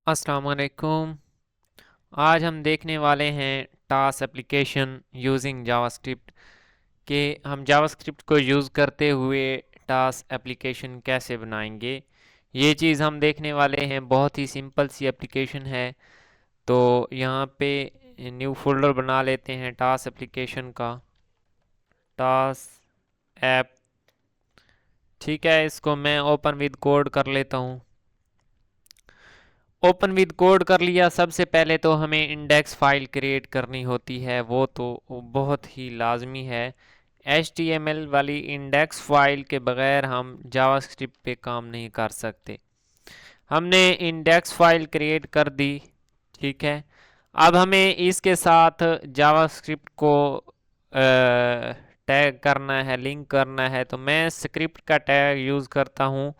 अस्सलाम वालेकुम। आज हम देखने वाले हैं टास्क एप्लीकेशन यूजिंग जावास्क्रिप्ट के हम जावास्क्रिप्ट को यूज़ करते हुए टास्क एप्लीकेशन कैसे बनाएंगे। ये चीज़ हम देखने वाले हैं। बहुत ही सिंपल सी एप्लीकेशन है। तो यहाँ पे न्यू फोल्डर बना लेते हैं टास्क एप्लीकेशन का, टास्क ऐप। ठीक है, इसको मैं ओपन विद कोड कर लेता हूँ। ओपन विद कोड कर लिया। सबसे पहले तो हमें इंडेक्स फाइल क्रिएट करनी होती है, वो तो बहुत ही लाजमी है। HTML वाली इंडेक्स फाइल के बगैर हम जावास्क्रिप्ट पे काम नहीं कर सकते। हमने इंडेक्स फाइल क्रिएट कर दी। ठीक है, अब हमें इसके साथ जावास्क्रिप्ट को टैग करना है, लिंक करना है। तो मैं स्क्रिप्ट का टैग यूज़ करता हूँ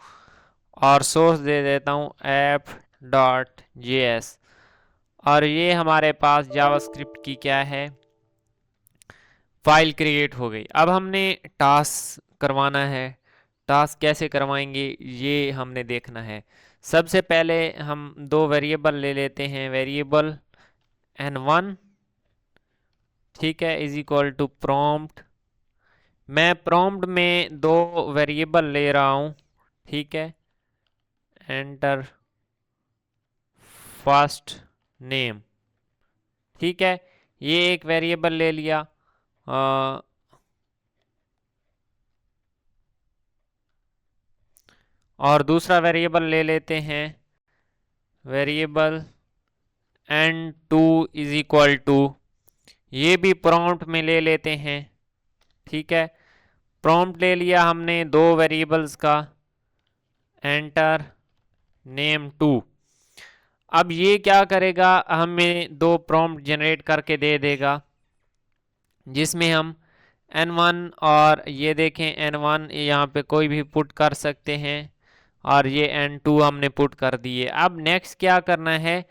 और सोर्स दे देता हूँ app.js। और ये हमारे पास जावास्क्रिप्ट की क्या है, फाइल क्रिएट हो गई। अब हमने टास्क करवाना है। टास्क कैसे करवाएंगे ये हमने देखना है। सबसे पहले हम दो वेरिएबल ले लेते हैं। वेरिएबल n1, ठीक है, इज इक्वल टू प्रॉम्प्ट। मैं प्रॉम्प्ट में दो वेरिएबल ले रहा हूँ। ठीक है, एंटर फर्स्ट नेम। ठीक है, ये एक वेरिएबल ले लिया। और दूसरा वेरिएबल ले लेते हैं। Variable n2 is equal to, ये भी प्रॉम्प्ट में ले लेते हैं। ठीक है, प्रॉम्प्ट ले लिया हमने दो वेरिएबल्स का। Enter name 2। अब ये क्या करेगा, हमें दो प्रॉम्प्ट जनरेट करके दे देगा, जिसमें हम n1 और ये देखें n1 यहाँ पे कोई भी पुट कर सकते हैं, और ये n2 हमने पुट कर दिए। अब नेक्स्ट क्या करना है,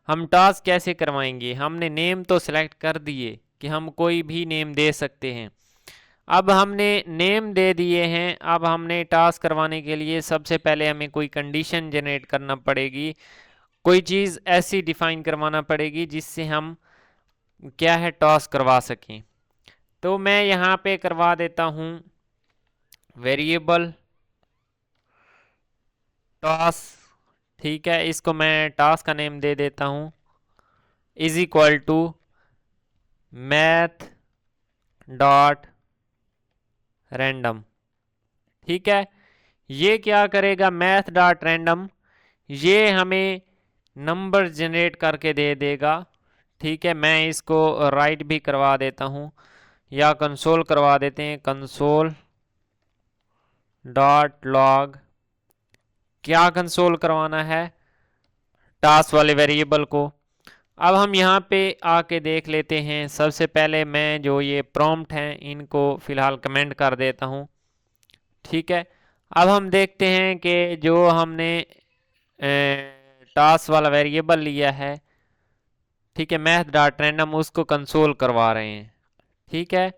हम टास्क कैसे करवाएंगे। हमने नेम तो सिलेक्ट कर दिए कि हम कोई भी नेम दे सकते हैं। अब हमने नेम दे दिए हैं। अब हमने टास्क करवाने के लिए सबसे पहले हमें कोई कंडीशन जनरेट करना पड़ेगी, कोई चीज़ ऐसी डिफाइन करवाना पड़ेगी जिससे हम क्या है टास्क करवा सकें। तो मैं यहाँ पे करवा देता हूँ वेरिएबल टास्क। ठीक है, इसको मैं टास्क का नेम दे देता हूँ, is equal to math dot random. ठीक है, ये क्या करेगा, मैथ डॉट रैंडम, ये हमें नंबर जनरेट करके दे देगा। ठीक है, मैं इसको राइट भी करवा देता हूँ, या कंसोल करवा देते हैं, कंसोल डॉट लॉग। क्या कंसोल करवाना है, टास्क वाले वेरिएबल को। अब हम यहाँ पे आके देख लेते हैं। सबसे पहले मैं जो ये प्रॉम्प्ट हैं इनको फ़िलहाल कमेंट कर देता हूँ। ठीक है, अब हम देखते हैं कि जो हमने टास्क वाला वेरिएबल लिया है, ठीक है, मैथ डॉट रैंडम, उसको कंसोल करवा रहे हैं। ठीक है,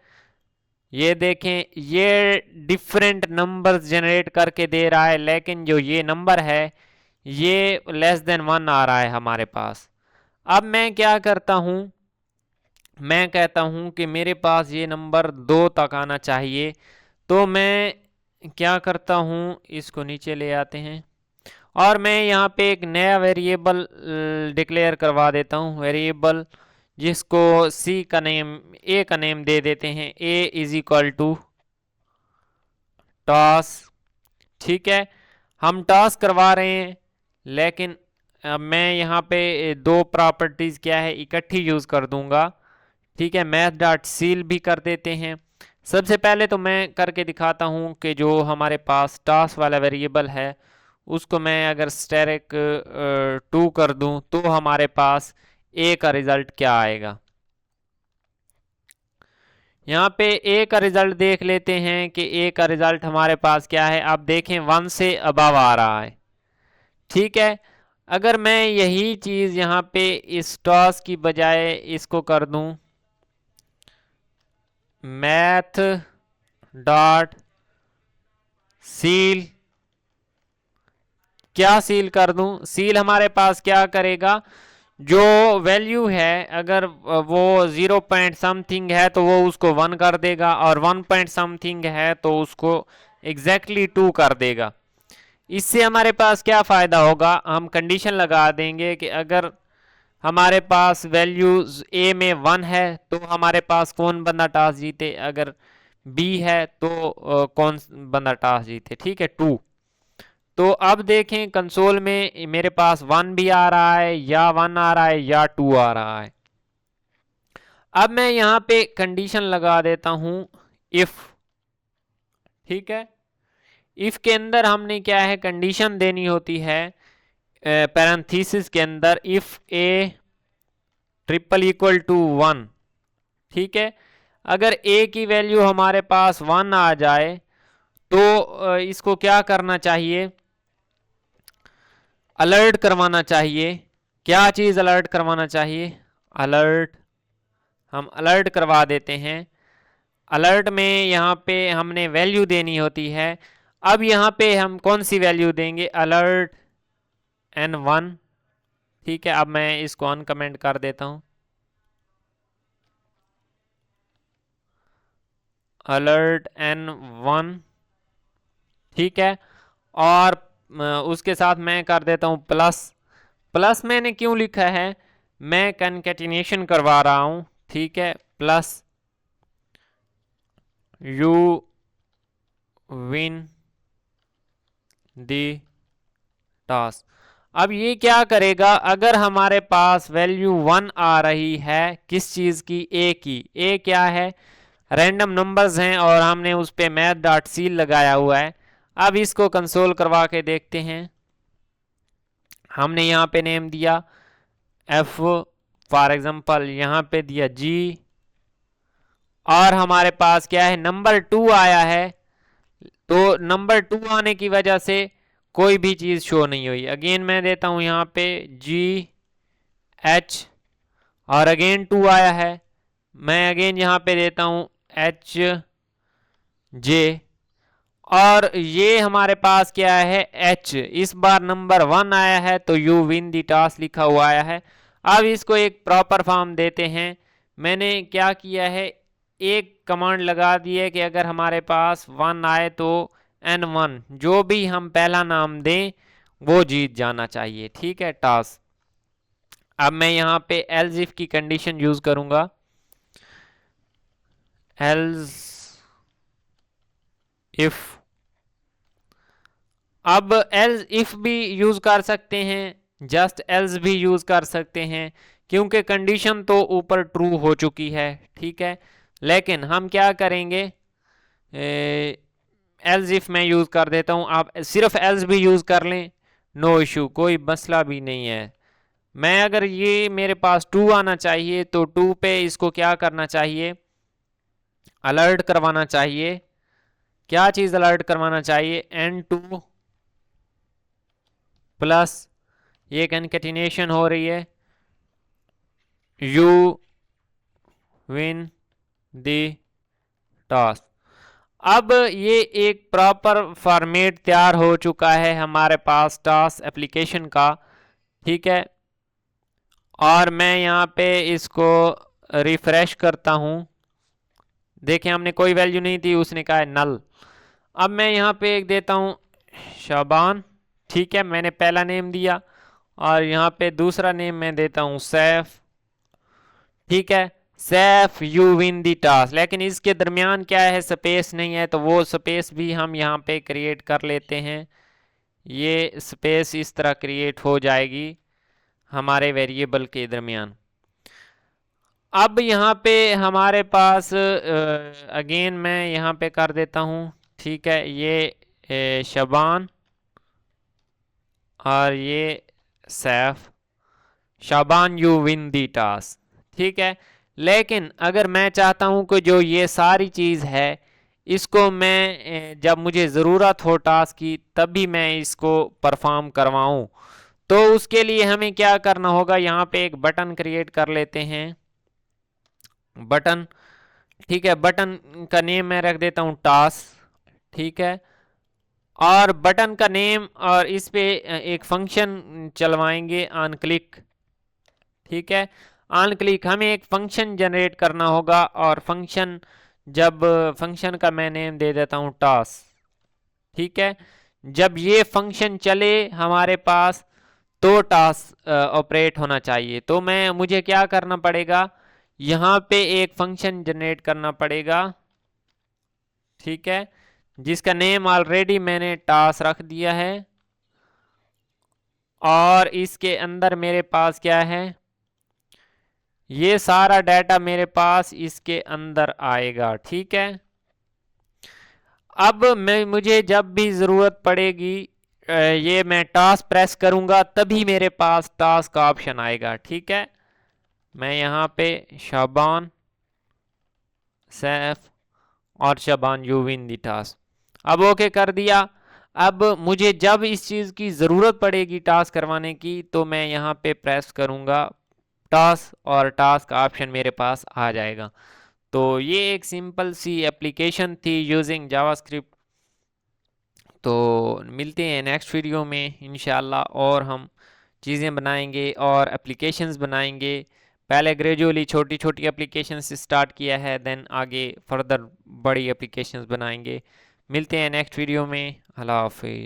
ये देखें, ये डिफरेंट नंबर्स जनरेट करके दे रहा है, लेकिन जो ये नंबर है ये लेस देन 1 आ रहा है हमारे पास। अब मैं क्या करता हूँ, मैं कहता हूँ कि मेरे पास ये नंबर 2 तक आना चाहिए। तो मैं क्या करता हूँ, इसको नीचे ले आते हैं और मैं यहाँ पे एक नया वेरिएबल डिक्लेयर करवा देता हूँ। वेरिएबल जिसको सी का नेम, ए का नेम दे देते हैं, ए इज इक्वल टू टास्क। ठीक है, हम टास्क करवा रहे हैं, लेकिन मैं यहाँ पे दो प्रॉपर्टीज़ क्या है इकट्ठी यूज़ कर दूंगा। ठीक है, मैथ डॉट सील भी कर देते हैं। सबसे पहले तो मैं करके दिखाता हूँ कि जो हमारे पास टास्क वाला वेरिएबल है उसको मैं अगर स्टैटिक 2 कर दूँ तो हमारे पास ए का रिज़ल्ट क्या आएगा। यहाँ पे ए का रिज़ल्ट देख लेते हैं कि ए का रिज़ल्ट हमारे पास क्या है। आप देखें 1 से अबव आ रहा है। ठीक है, अगर मैं यही चीज़ यहाँ पे इस टॉस की बजाय इसको कर दूँ मैथ डॉट सील, क्या सील कर दूं? सील हमारे पास क्या करेगा, जो वैल्यू है अगर वो 0 पॉइंट समथिंग है तो वो उसको 1 कर देगा, और 1 पॉइंट समथिंग है तो उसको एग्जैक्टली 2 कर देगा। इससे हमारे पास क्या फ़ायदा होगा, हम कंडीशन लगा देंगे कि अगर हमारे पास वैल्यू ए में 1 है तो हमारे पास कौन बंदा टॉस जीते, अगर बी है तो कौन बंदा टॉस जीते। ठीक है, 2। तो अब देखें कंसोल में मेरे पास 1 भी आ रहा है, या 1 आ रहा है, या 2 आ रहा है। अब मैं यहां पे कंडीशन लगा देता हूं इफ। ठीक है, इफ के अंदर हमने क्या है, कंडीशन देनी होती है पैरेंथेसिस के अंदर, if A triple equal to 1। ठीक है, अगर ए की वैल्यू हमारे पास 1 आ जाए तो इसको क्या करना चाहिए, अलर्ट करवाना चाहिए। क्या चीज़ अलर्ट करवाना चाहिए, अलर्ट, हम अलर्ट करवा देते हैं। अलर्ट में यहाँ पे हमने वैल्यू देनी होती है। अब यहाँ पे हम कौन सी वैल्यू देंगे, अलर्ट N1। ठीक है, अब मैं इसको अनकमेंट कर देता हूँ, अलर्ट N1। ठीक है, और उसके साथ मैं कर देता हूँ प्लस। प्लस मैंने क्यों लिखा है, मैं कनकैटिनेशन करवा रहा हूँ। ठीक है, plus you win the task. अब ये क्या करेगा, अगर हमारे पास वैल्यू 1 आ रही है किस चीज़ की, ए की, ए क्या है, रैंडम नंबर्स हैं और हमने उस पर मैथ डॉट सील लगाया हुआ है। अब इसको कंसोल करवा के देखते हैं। हमने यहाँ पे नेम दिया एफ फॉर एग्जांपल, यहाँ पे दिया जी, और हमारे पास क्या है, नंबर 2 आया है। तो नंबर 2 आने की वजह से कोई भी चीज़ शो नहीं हुई। अगेन मैं देता हूँ यहाँ पे जी एच, और अगेन 2 आया है, मैं अगेन यहाँ पे देता हूँ एच जे, और ये हमारे पास क्या है, एच। इस बार नंबर 1 आया है तो यू विन दी टॉस लिखा हुआ आया है। अब इसको एक प्रॉपर फॉर्म देते हैं। मैंने क्या किया है, एक कमांड लगा दी है कि अगर हमारे पास 1 आए तो N1, जो भी हम पहला नाम दें वो जीत जाना चाहिए। ठीक है, टॉस। अब मैं यहाँ पे एल्स इफ की कंडीशन यूज करूंगा, एल्स इफ। अब एल्स इफ भी यूज कर सकते हैं, जस्ट एल्स भी यूज कर सकते हैं, क्योंकि कंडीशन तो ऊपर ट्रू हो चुकी है। ठीक है, लेकिन हम क्या करेंगे, एल्स इफ मैं यूज कर देता हूं, आप सिर्फ एल्स भी यूज कर लें, नो इशू, कोई मसला भी नहीं है। मैं अगर ये मेरे पास 2 आना चाहिए तो 2 पे इसको क्या करना चाहिए, अलर्ट करवाना चाहिए। क्या चीज अलर्ट करवाना चाहिए, N2 प्लस, ये कनकैटिनेशन हो रही है, यू विन दी टॉस। अब ये एक प्रॉपर फॉर्मेट तैयार हो चुका है हमारे पास टॉस एप्लीकेशन का। ठीक है, और मैं यहाँ पे इसको रिफ्रेश करता हूँ। देखें हमने कोई वैल्यू नहीं दी, उसने कहा है नल। अब मैं यहाँ पे एक देता हूँ शाबान। ठीक है, मैंने पहला नेम दिया, और यहाँ पे दूसरा नेम मैं देता हूँ सैफ। ठीक है, Saif you win the task, लेकिन इसके दरमियान क्या है, स्पेस नहीं है, तो वो स्पेस भी हम यहाँ पे क्रिएट कर लेते हैं। ये स्पेस इस तरह क्रिएट हो जाएगी हमारे वेरिएबल के दरमियान। अब यहाँ पे हमारे पास अगेन मैं यहाँ पे कर देता हूँ। ठीक है, ये शबान और ये सैफ, शाबान यू विन दी टास्क। ठीक है, लेकिन अगर मैं चाहता हूं कि जो ये सारी चीज़ है इसको मैं जब मुझे ज़रूरत हो टास्क की तभी मैं इसको परफॉर्म करवाऊं, तो उसके लिए हमें क्या करना होगा, यहाँ पे एक बटन क्रिएट कर लेते हैं, बटन। ठीक है, बटन का नेम मैं रख देता हूँ टास्क। ठीक है, और बटन का नेम और इस पे एक फंक्शन चलवाएंगे ऑन क्लिक। ठीक है, ऑन क्लिक हमें एक फंक्शन जनरेट करना होगा और फंक्शन, जब फंक्शन का मैं नेम दे देता हूँ टास्क। ठीक है, जब ये फंक्शन चले हमारे पास तो टास्क ऑपरेट होना चाहिए। तो मुझे क्या करना पड़ेगा, यहाँ पे एक फंक्शन जनरेट करना पड़ेगा। ठीक है, जिसका नेम ऑलरेडी मैंने टास्क रख दिया है और इसके अंदर मेरे पास क्या है, ये सारा डाटा मेरे पास इसके अंदर आएगा। ठीक है, अब मुझे जब भी ज़रूरत पड़ेगी ये मैं टास्क प्रेस करूंगा तभी मेरे पास टास्क का ऑप्शन आएगा। ठीक है, मैं यहाँ पे शाबान सैफ और शाबान यू विन दी टास्क, अब ओके कर दिया। अब मुझे जब इस चीज़ की ज़रूरत पड़ेगी टास्क करवाने की तो मैं यहाँ पे प्रेस करूँगा टास्क और टास्क का ऑप्शन मेरे पास आ जाएगा। तो ये एक सिंपल सी एप्लीकेशन थी यूजिंग जावास्क्रिप्ट। तो मिलते हैं नेक्स्ट वीडियो में इंशाल्लाह, और हम चीज़ें बनाएंगे और एप्लीकेशंस बनाएंगे। पहले ग्रेजुअली छोटी छोटी एप्लीकेशंस से स्टार्ट किया है, देन आगे फर्दर बड़ी एप्लीकेशंस बनाएंगे। मिलते हैं नेक्स्ट वीडियो में। अल्लाह हाफिज़।